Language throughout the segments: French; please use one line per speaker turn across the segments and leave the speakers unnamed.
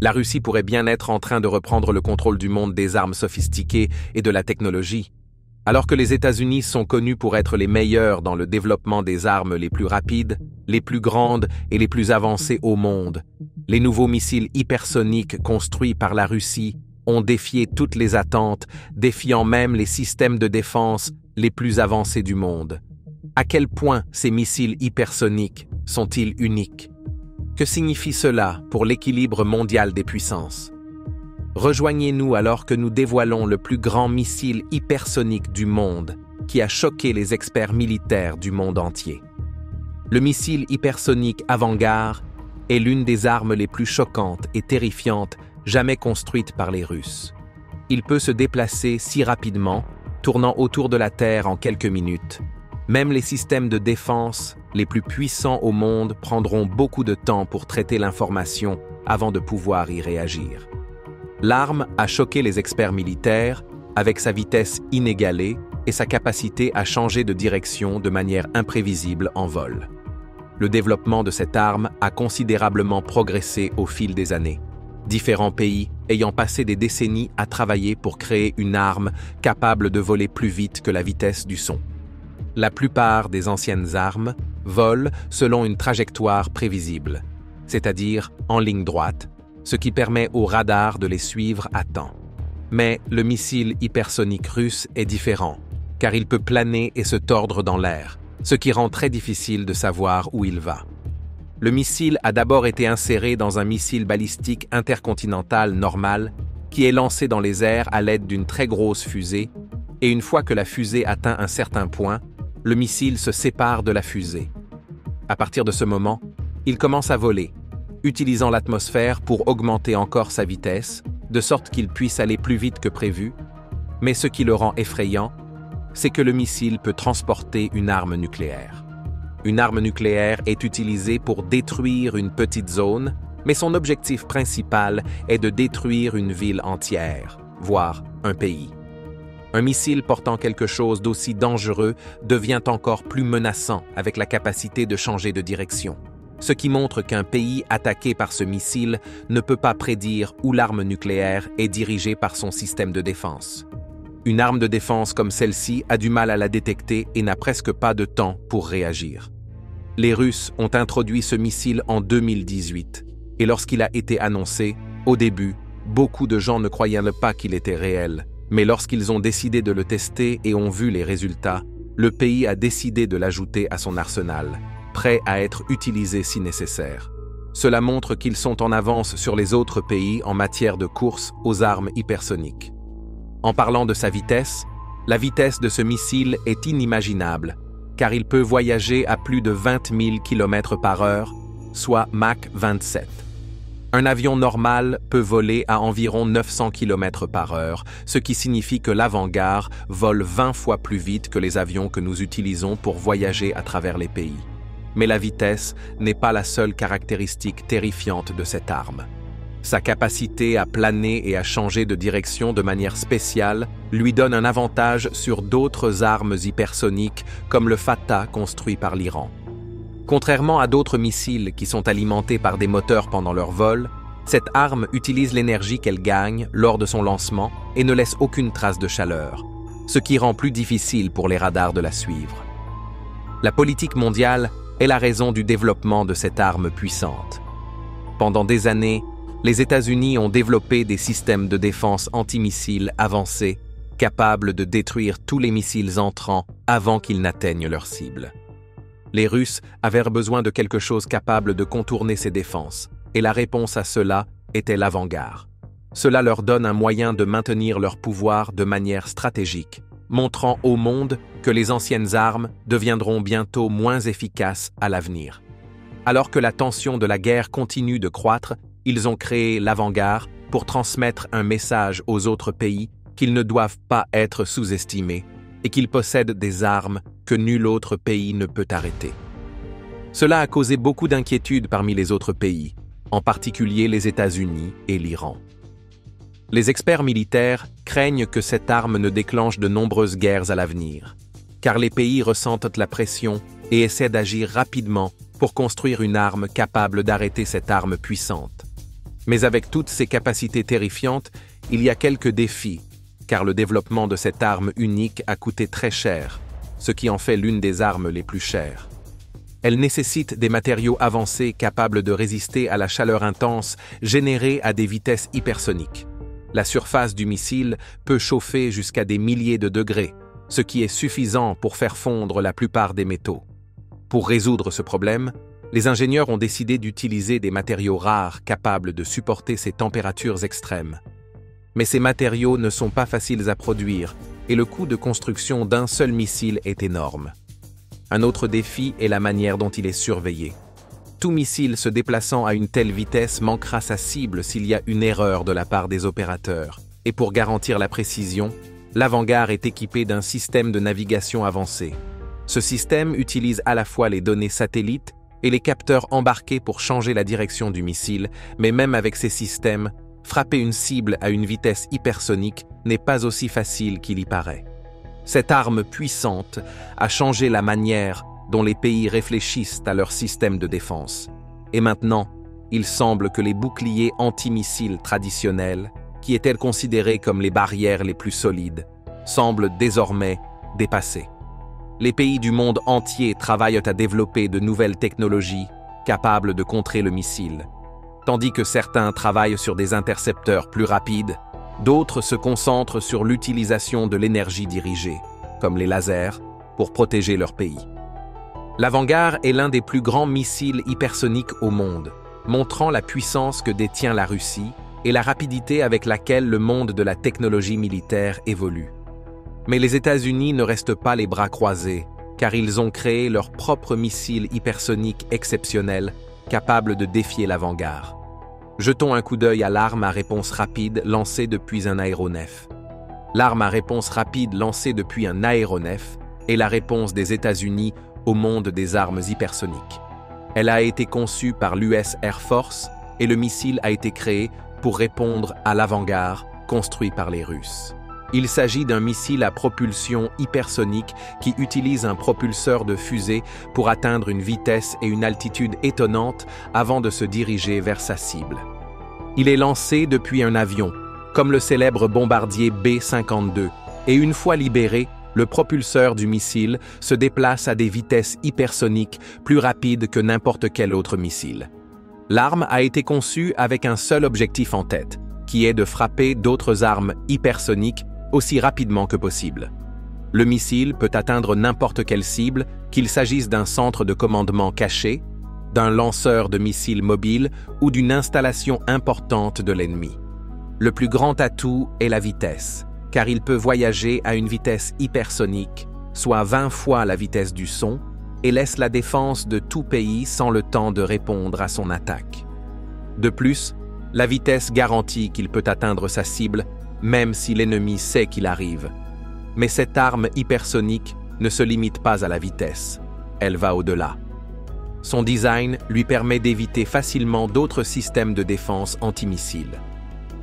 La Russie pourrait bien être en train de reprendre le contrôle du monde des armes sophistiquées et de la technologie. Alors que les États-Unis sont connus pour être les meilleurs dans le développement des armes les plus rapides, les plus grandes et les plus avancées au monde, les nouveaux missiles hypersoniques construits par la Russie ont défié toutes les attentes, défiant même les systèmes de défense les plus avancés du monde. À quel point ces missiles hypersoniques sont-ils uniques? Que signifie cela pour l'équilibre mondial des puissances? Rejoignez-nous alors que nous dévoilons le plus grand missile hypersonique du monde qui a choqué les experts militaires du monde entier. Le missile hypersonique Avangard est l'une des armes les plus choquantes et terrifiantes jamais construites par les Russes. Il peut se déplacer si rapidement, tournant autour de la Terre en quelques minutes. Même les systèmes de défense les plus puissants au monde prendront beaucoup de temps pour traiter l'information avant de pouvoir y réagir. L'arme a choqué les experts militaires avec sa vitesse inégalée et sa capacité à changer de direction de manière imprévisible en vol. Le développement de cette arme a considérablement progressé au fil des années, différents pays ayant passé des décennies à travailler pour créer une arme capable de voler plus vite que la vitesse du son. La plupart des anciennes armes volent selon une trajectoire prévisible, c'est-à-dire en ligne droite, ce qui permet au radar de les suivre à temps. Mais le missile hypersonique russe est différent, car il peut planer et se tordre dans l'air, ce qui rend très difficile de savoir où il va. Le missile a d'abord été inséré dans un missile balistique intercontinental normal qui est lancé dans les airs à l'aide d'une très grosse fusée, et une fois que la fusée atteint un certain point, le missile se sépare de la fusée. À partir de ce moment, il commence à voler, utilisant l'atmosphère pour augmenter encore sa vitesse, de sorte qu'il puisse aller plus vite que prévu, mais ce qui le rend effrayant, c'est que le missile peut transporter une arme nucléaire. Une arme nucléaire est utilisée pour détruire une petite zone, mais son objectif principal est de détruire une ville entière, voire un pays. Un missile portant quelque chose d'aussi dangereux devient encore plus menaçant avec la capacité de changer de direction, ce qui montre qu'un pays attaqué par ce missile ne peut pas prédire où l'arme nucléaire est dirigée par son système de défense. Une arme de défense comme celle-ci a du mal à la détecter et n'a presque pas de temps pour réagir. Les Russes ont introduit ce missile en 2018, et lorsqu'il a été annoncé, au début, beaucoup de gens ne croyaient pas qu'il était réel. Mais lorsqu'ils ont décidé de le tester et ont vu les résultats, le pays a décidé de l'ajouter à son arsenal, prêt à être utilisé si nécessaire. Cela montre qu'ils sont en avance sur les autres pays en matière de course aux armes hypersoniques. En parlant de sa vitesse, la vitesse de ce missile est inimaginable, car il peut voyager à plus de 20 000 km/h, soit Mach 27. Un avion normal peut voler à environ 900 km/h, ce qui signifie que l'Avangard vole 20 fois plus vite que les avions que nous utilisons pour voyager à travers les pays. Mais la vitesse n'est pas la seule caractéristique terrifiante de cette arme. Sa capacité à planer et à changer de direction de manière spéciale lui donne un avantage sur d'autres armes hypersoniques comme le Fatah construit par l'Iran. Contrairement à d'autres missiles qui sont alimentés par des moteurs pendant leur vol, cette arme utilise l'énergie qu'elle gagne lors de son lancement et ne laisse aucune trace de chaleur, ce qui rend plus difficile pour les radars de la suivre. La politique mondiale est la raison du développement de cette arme puissante. Pendant des années, les États-Unis ont développé des systèmes de défense antimissiles avancés, capables de détruire tous les missiles entrants avant qu'ils n'atteignent leur cible. Les Russes avaient besoin de quelque chose capable de contourner ces défenses, et la réponse à cela était l'Avangard. Cela leur donne un moyen de maintenir leur pouvoir de manière stratégique, montrant au monde que les anciennes armes deviendront bientôt moins efficaces à l'avenir. Alors que la tension de la guerre continue de croître, ils ont créé l'Avangard pour transmettre un message aux autres pays qu'ils ne doivent pas être sous-estimés et qu'ils possèdent des armes que nul autre pays ne peut arrêter. Cela a causé beaucoup d'inquiétudes parmi les autres pays, en particulier les États-Unis et l'Iran. Les experts militaires craignent que cette arme ne déclenche de nombreuses guerres à l'avenir, car les pays ressentent la pression et essaient d'agir rapidement pour construire une arme capable d'arrêter cette arme puissante. Mais avec toutes ces capacités terrifiantes, il y a quelques défis, car le développement de cette arme unique a coûté très cher, ce qui en fait l'une des armes les plus chères. Elle nécessite des matériaux avancés capables de résister à la chaleur intense générée à des vitesses hypersoniques. La surface du missile peut chauffer jusqu'à des milliers de degrés, ce qui est suffisant pour faire fondre la plupart des métaux. Pour résoudre ce problème, les ingénieurs ont décidé d'utiliser des matériaux rares capables de supporter ces températures extrêmes. Mais ces matériaux ne sont pas faciles à produire et le coût de construction d'un seul missile est énorme. Un autre défi est la manière dont il est surveillé. Tout missile se déplaçant à une telle vitesse manquera sa cible s'il y a une erreur de la part des opérateurs. Et pour garantir la précision, l'Avangard est équipé d'un système de navigation avancé. Ce système utilise à la fois les données satellites et les capteurs embarqués pour changer la direction du missile, mais même avec ces systèmes, frapper une cible à une vitesse hypersonique n'est pas aussi facile qu'il y paraît. Cette arme puissante a changé la manière dont les pays réfléchissent à leur système de défense. Et maintenant, il semble que les boucliers antimissiles traditionnels, qui étaient considérés comme les barrières les plus solides, semblent désormais dépassés. Les pays du monde entier travaillent à développer de nouvelles technologies capables de contrer le missile. Tandis que certains travaillent sur des intercepteurs plus rapides, d'autres se concentrent sur l'utilisation de l'énergie dirigée, comme les lasers, pour protéger leur pays. L'Avangard est l'un des plus grands missiles hypersoniques au monde, montrant la puissance que détient la Russie et la rapidité avec laquelle le monde de la technologie militaire évolue. Mais les États-Unis ne restent pas les bras croisés, car ils ont créé leur propre missile hypersonique exceptionnel, capable de défier l'Avangard. Jetons un coup d'œil à l'arme à réponse rapide lancée depuis un aéronef. L'arme à réponse rapide lancée depuis un aéronef est la réponse des États-Unis au monde des armes hypersoniques. Elle a été conçue par l'US Air Force et le missile a été créé pour répondre à l'Avangard construit par les Russes. Il s'agit d'un missile à propulsion hypersonique qui utilise un propulseur de fusée pour atteindre une vitesse et une altitude étonnantes avant de se diriger vers sa cible. Il est lancé depuis un avion, comme le célèbre bombardier B-52, et une fois libéré, le propulseur du missile se déplace à des vitesses hypersoniques plus rapides que n'importe quel autre missile. L'arme a été conçue avec un seul objectif en tête, qui est de frapper d'autres armes hypersoniques aussi rapidement que possible. Le missile peut atteindre n'importe quelle cible, qu'il s'agisse d'un centre de commandement caché, d'un lanceur de missiles mobile ou d'une installation importante de l'ennemi. Le plus grand atout est la vitesse, car il peut voyager à une vitesse hypersonique, soit 20 fois la vitesse du son, et laisse la défense de tout pays sans le temps de répondre à son attaque. De plus, la vitesse garantit qu'il peut atteindre sa cible, même si l'ennemi sait qu'il arrive. Mais cette arme hypersonique ne se limite pas à la vitesse, elle va au-delà. Son design lui permet d'éviter facilement d'autres systèmes de défense antimissiles.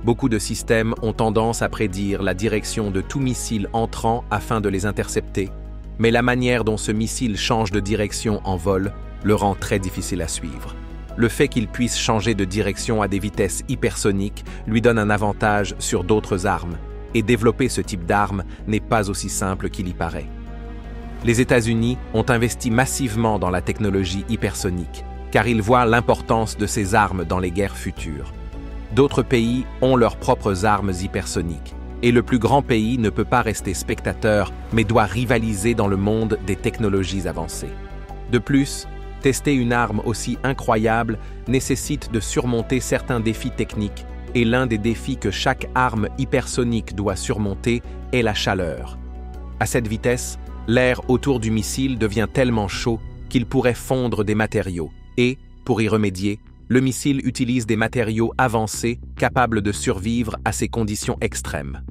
Beaucoup de systèmes ont tendance à prédire la direction de tout missile entrant afin de les intercepter, mais la manière dont ce missile change de direction en vol le rend très difficile à suivre. Le fait qu'il puisse changer de direction à des vitesses hypersoniques lui donne un avantage sur d'autres armes, et développer ce type d'arme n'est pas aussi simple qu'il y paraît. Les États-Unis ont investi massivement dans la technologie hypersonique, car ils voient l'importance de ces armes dans les guerres futures. D'autres pays ont leurs propres armes hypersoniques, et le plus grand pays ne peut pas rester spectateur, mais doit rivaliser dans le monde des technologies avancées. De plus, tester une arme aussi incroyable nécessite de surmonter certains défis techniques, et l'un des défis que chaque arme hypersonique doit surmonter est la chaleur. À cette vitesse, l'air autour du missile devient tellement chaud qu'il pourrait fondre des matériaux, et, pour y remédier, le missile utilise des matériaux avancés capables de survivre à ces conditions extrêmes.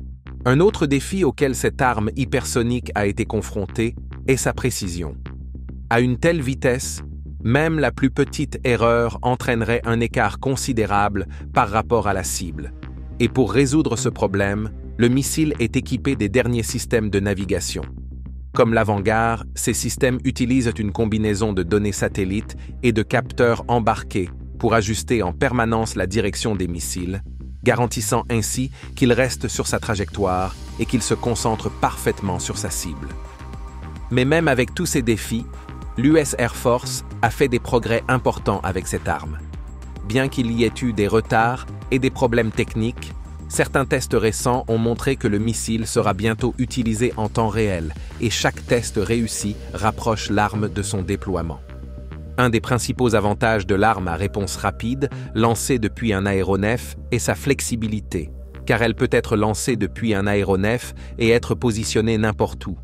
Un autre défi auquel cette arme hypersonique a été confrontée est sa précision. À une telle vitesse, même la plus petite erreur entraînerait un écart considérable par rapport à la cible. Et pour résoudre ce problème, le missile est équipé des derniers systèmes de navigation. Comme l'Avangard, ces systèmes utilisent une combinaison de données satellites et de capteurs embarqués pour ajuster en permanence la direction des missiles, garantissant ainsi qu'il reste sur sa trajectoire et qu'il se concentre parfaitement sur sa cible. Mais même avec tous ces défis, l'US Air Force a fait des progrès importants avec cette arme. Bien qu'il y ait eu des retards et des problèmes techniques, certains tests récents ont montré que le missile sera bientôt utilisé en temps réel et chaque test réussi rapproche l'arme de son déploiement. Un des principaux avantages de l'arme à réponse rapide, lancée depuis un aéronef, est sa flexibilité, car elle peut être lancée depuis un aéronef et être positionnée n'importe où.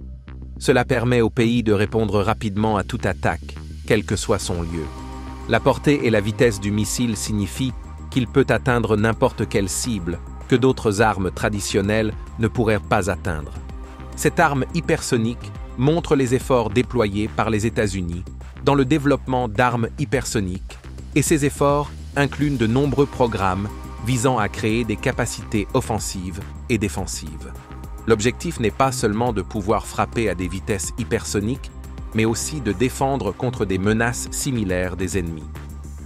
Cela permet au pays de répondre rapidement à toute attaque, quel que soit son lieu. La portée et la vitesse du missile signifient qu'il peut atteindre n'importe quelle cible que d'autres armes traditionnelles ne pourraient pas atteindre. Cette arme hypersonique montre les efforts déployés par les États-Unis dans le développement d'armes hypersoniques, et ces efforts incluent de nombreux programmes visant à créer des capacités offensives et défensives. L'objectif n'est pas seulement de pouvoir frapper à des vitesses hypersoniques, mais aussi de défendre contre des menaces similaires des ennemis.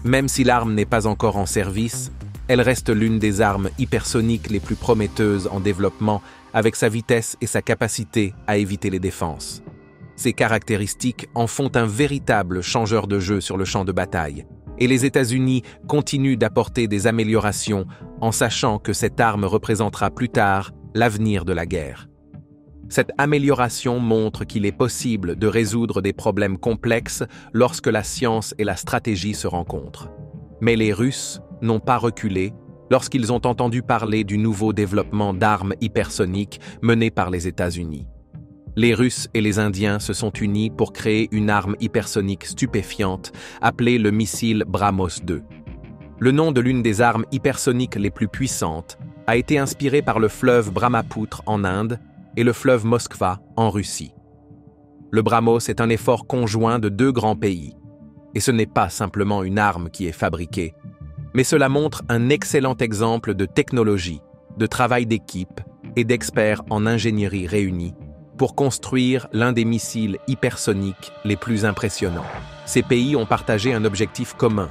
Même si l'arme n'est pas encore en service, elle reste l'une des armes hypersoniques les plus prometteuses en développement avec sa vitesse et sa capacité à éviter les défenses. Ces caractéristiques en font un véritable changeur de jeu sur le champ de bataille, et les États-Unis continuent d'apporter des améliorations en sachant que cette arme représentera plus tard l'avenir de la guerre. Cette amélioration montre qu'il est possible de résoudre des problèmes complexes lorsque la science et la stratégie se rencontrent. Mais les Russes n'ont pas reculé lorsqu'ils ont entendu parler du nouveau développement d'armes hypersoniques mené par les États-Unis. Les Russes et les Indiens se sont unis pour créer une arme hypersonique stupéfiante appelée le missile BrahMos 2. Le nom de l'une des armes hypersoniques les plus puissantes a été inspiré par le fleuve Brahmapoutre en Inde et le fleuve Moskva en Russie. Le BrahMos est un effort conjoint de deux grands pays. Et ce n'est pas simplement une arme qui est fabriquée, mais cela montre un excellent exemple de technologie, de travail d'équipe et d'experts en ingénierie réunis pour construire l'un des missiles hypersoniques les plus impressionnants. Ces pays ont partagé un objectif commun,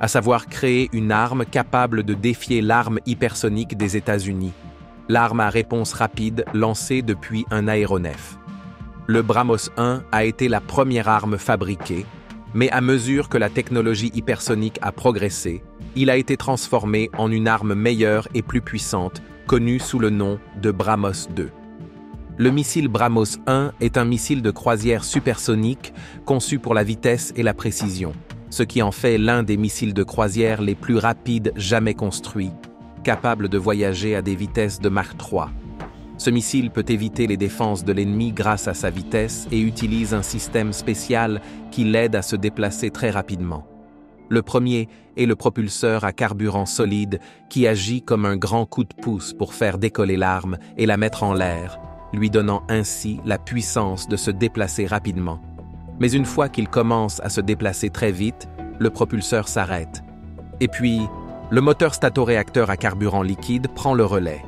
à savoir créer une arme capable de défier l'arme hypersonique des États-Unis, l'arme à réponse rapide lancée depuis un aéronef. Le BrahMos 1 a été la première arme fabriquée, mais à mesure que la technologie hypersonique a progressé, il a été transformé en une arme meilleure et plus puissante, connue sous le nom de BrahMos 2. Le missile BrahMos 1 est un missile de croisière supersonique conçu pour la vitesse et la précision, ce qui en fait l'un des missiles de croisière les plus rapides jamais construits, capable de voyager à des vitesses de Mach 3. Ce missile peut éviter les défenses de l'ennemi grâce à sa vitesse et utilise un système spécial qui l'aide à se déplacer très rapidement. Le premier est le propulseur à carburant solide qui agit comme un grand coup de pouce pour faire décoller l'arme et la mettre en l'air, lui donnant ainsi la puissance de se déplacer rapidement. Mais une fois qu'il commence à se déplacer très vite, le propulseur s'arrête. Et puis, le moteur statoréacteur à carburant liquide prend le relais.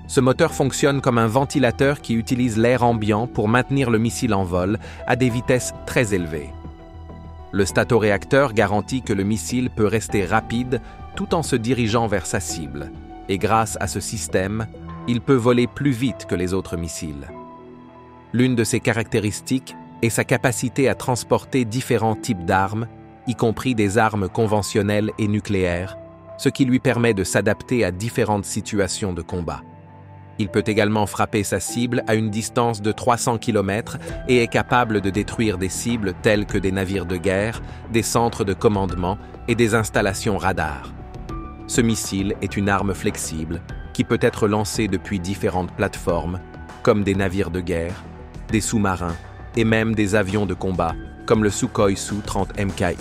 Ce moteur fonctionne comme un ventilateur qui utilise l'air ambiant pour maintenir le missile en vol à des vitesses très élevées. Le statoréacteur garantit que le missile peut rester rapide tout en se dirigeant vers sa cible, et grâce à ce système, il peut voler plus vite que les autres missiles. L'une de ses caractéristiques est sa capacité à transporter différents types d'armes, y compris des armes conventionnelles et nucléaires, ce qui lui permet de s'adapter à différentes situations de combat. Il peut également frapper sa cible à une distance de 300 km et est capable de détruire des cibles telles que des navires de guerre, des centres de commandement et des installations radars. Ce missile est une arme flexible qui peut être lancée depuis différentes plateformes, comme des navires de guerre, des sous-marins et même des avions de combat, comme le Sukhoi Su-30 MKI.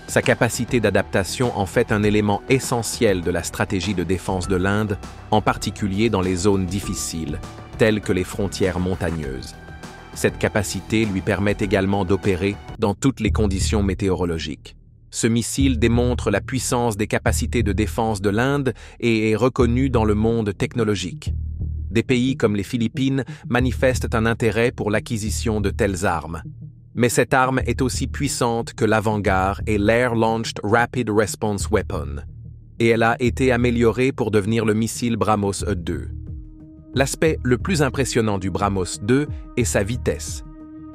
Sa capacité d'adaptation en fait un élément essentiel de la stratégie de défense de l'Inde, en particulier dans les zones difficiles, telles que les frontières montagneuses. Cette capacité lui permet également d'opérer dans toutes les conditions météorologiques. Ce missile démontre la puissance des capacités de défense de l'Inde et est reconnu dans le monde technologique. Des pays comme les Philippines manifestent un intérêt pour l'acquisition de telles armes. Mais cette arme est aussi puissante que l'Avangard et l'Air Launched Rapid Response Weapon, et elle a été améliorée pour devenir le missile BrahMos 2. L'aspect le plus impressionnant du BrahMos 2 est sa vitesse.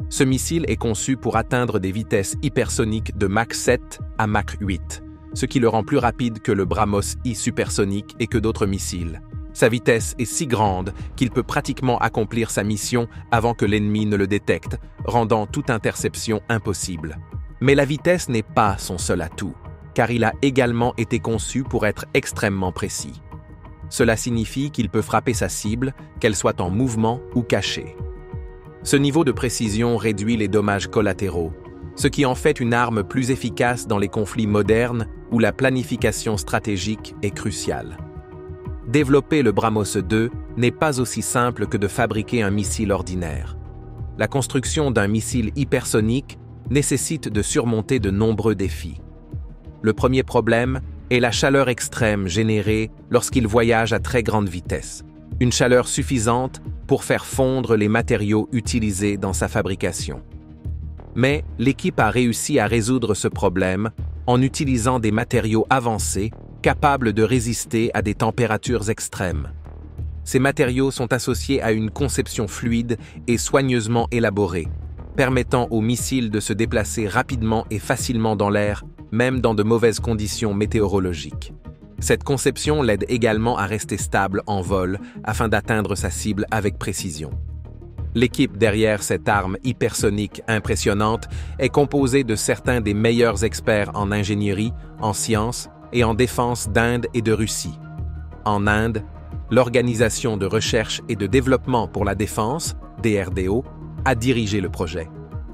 Ce missile est conçu pour atteindre des vitesses hypersoniques de Mach 7 à Mach 8, ce qui le rend plus rapide que le BrahMos I supersonique et que d'autres missiles. Sa vitesse est si grande qu'il peut pratiquement accomplir sa mission avant que l'ennemi ne le détecte, rendant toute interception impossible. Mais la vitesse n'est pas son seul atout, car il a également été conçu pour être extrêmement précis. Cela signifie qu'il peut frapper sa cible, qu'elle soit en mouvement ou cachée. Ce niveau de précision réduit les dommages collatéraux, ce qui en fait une arme plus efficace dans les conflits modernes où la planification stratégique est cruciale. Développer le BrahMos 2 n'est pas aussi simple que de fabriquer un missile ordinaire. La construction d'un missile hypersonique nécessite de surmonter de nombreux défis. Le premier problème est la chaleur extrême générée lorsqu'il voyage à très grande vitesse, une chaleur suffisante pour faire fondre les matériaux utilisés dans sa fabrication. Mais l'équipe a réussi à résoudre ce problème en utilisant des matériaux avancés capables de résister à des températures extrêmes. Ces matériaux sont associés à une conception fluide et soigneusement élaborée, permettant aux missiles de se déplacer rapidement et facilement dans l'air, même dans de mauvaises conditions météorologiques. Cette conception l'aide également à rester stable en vol afin d'atteindre sa cible avec précision. L'équipe derrière cette arme hypersonique impressionnante est composée de certains des meilleurs experts en ingénierie, en sciences et en défense d'Inde et de Russie. En Inde, l'Organisation de recherche et de développement pour la défense, DRDO, a dirigé le projet.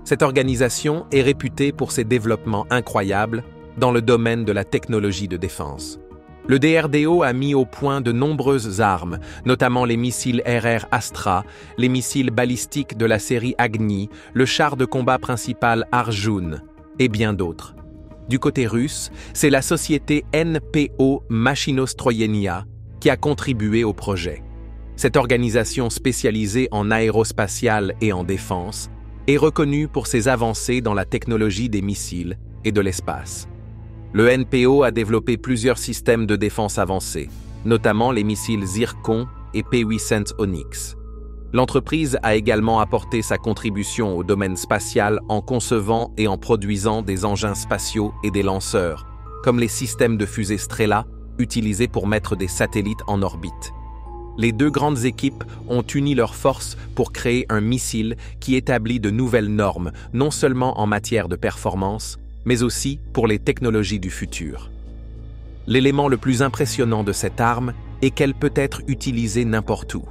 Cette organisation est réputée pour ses développements incroyables dans le domaine de la technologie de défense. Le DRDO a mis au point de nombreuses armes, notamment les missiles RR Astra, les missiles balistiques de la série Agni, le char de combat principal Arjun, et bien d'autres. Du côté russe, c'est la société NPO Machinostroyenia qui a contribué au projet. Cette organisation spécialisée en aérospatiale et en défense est reconnue pour ses avancées dans la technologie des missiles et de l'espace. Le NPO a développé plusieurs systèmes de défense avancés, notamment les missiles Zircon et P-800 Onyx. L'entreprise a également apporté sa contribution au domaine spatial en concevant et en produisant des engins spatiaux et des lanceurs, comme les systèmes de fusée Strela, utilisés pour mettre des satellites en orbite. Les deux grandes équipes ont uni leurs forces pour créer un missile qui établit de nouvelles normes, non seulement en matière de performance, mais aussi pour les technologies du futur. L'élément le plus impressionnant de cette arme est qu'elle peut être utilisée n'importe où.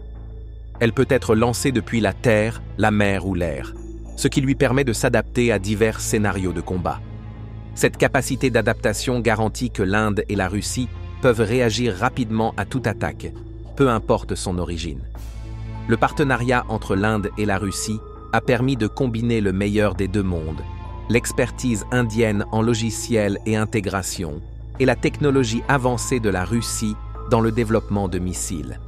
Elle peut être lancée depuis la terre, la mer ou l'air, ce qui lui permet de s'adapter à divers scénarios de combat. Cette capacité d'adaptation garantit que l'Inde et la Russie peuvent réagir rapidement à toute attaque, peu importe son origine. Le partenariat entre l'Inde et la Russie a permis de combiner le meilleur des deux mondes, l'expertise indienne en logiciel et intégration, et la technologie avancée de la Russie dans le développement de missiles.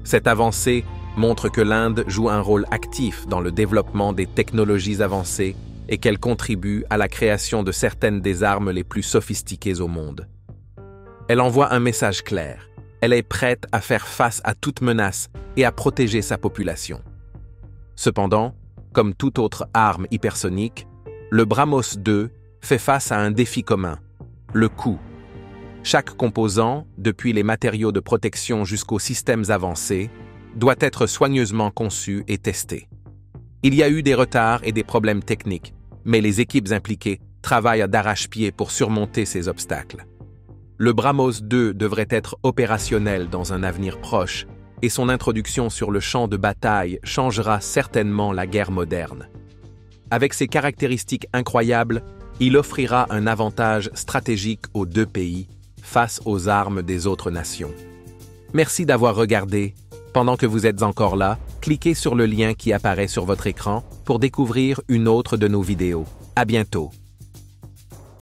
Cette avancée montre que l'Inde joue un rôle actif dans le développement des technologies avancées et qu'elle contribue à la création de certaines des armes les plus sophistiquées au monde. Elle envoie un message clair. Elle est prête à faire face à toute menace et à protéger sa population. Cependant, comme toute autre arme hypersonique, le BrahMos 2 fait face à un défi commun, le coût. Chaque composant, depuis les matériaux de protection jusqu'aux systèmes avancés, doit être soigneusement conçu et testé. Il y a eu des retards et des problèmes techniques, mais les équipes impliquées travaillent d'arrache-pied pour surmonter ces obstacles. Le BrahMos 2 devrait être opérationnel dans un avenir proche, et son introduction sur le champ de bataille changera certainement la guerre moderne. Avec ses caractéristiques incroyables, il offrira un avantage stratégique aux deux pays face aux armes des autres nations. Merci d'avoir regardé. Pendant que vous êtes encore là, cliquez sur le lien qui apparaît sur votre écran pour découvrir une autre de nos vidéos. À bientôt.